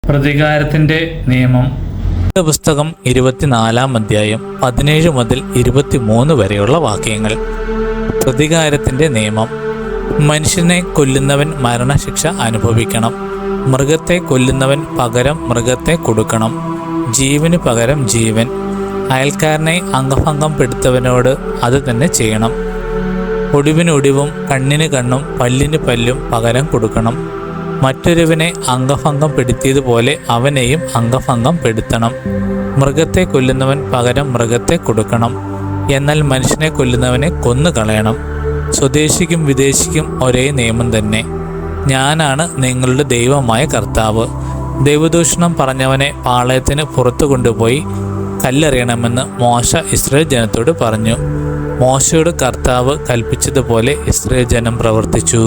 പ്രതികാരത്തിൻ്റെ നിയമം. പുസ്തകം 24-ാം അധ്യായം 17 മുതൽ 23 വരെയുള്ള വാക്യങ്ങൾ. പ്രതികാരത്തിൻ്റെ നിയമം. മനുഷ്യനെ കൊല്ലുന്നവൻ മരണശിക്ഷ അനുഭവിക്കണം. മൃഗത്തെ കൊല്ലുന്നവൻ പകരം മൃഗത്തെ കൊടുക്കണം. ജീവന് പകരം ജീവൻ. അയൽക്കാരനെ അംഗഭംഗം പെടുത്തവനോട് അത് തന്നെ ചെയ്യണം. ഒടിവിന് ഒടിവും കണ്ണിന് കണ്ണും പല്ലിന് പല്ലും പകരം കൊടുക്കണം. മറ്റൊരുവനെ അംഗഭംഗം പെടുത്തിയതുപോലെ അവനെയും അംഗഭംഗം പെടുത്തണം. മൃഗത്തെ കൊല്ലുന്നവൻ പകരം മൃഗത്തെ കൊടുക്കണം. എന്നാൽ മനുഷ്യനെ കൊല്ലുന്നവനെ കൊന്നുകളയണം. സ്വദേശിക്കും വിദേശിക്കും ഒരേ നിയമം തന്നെ. ഞാനാണ് നിങ്ങളുടെ ദൈവമായ കർത്താവ്. ദൈവദൂഷണം പറഞ്ഞവനെ പാളയത്തിന് പുറത്തു കൊണ്ടുപോയി കല്ലെറിയണമെന്ന് മോശ ഇസ്രായേൽ ജനത്തോട് പറഞ്ഞു. മോശയോട് കർത്താവ് കൽപ്പിച്ചതുപോലെ ഇസ്രായേൽ ജനം പ്രവർത്തിച്ചു.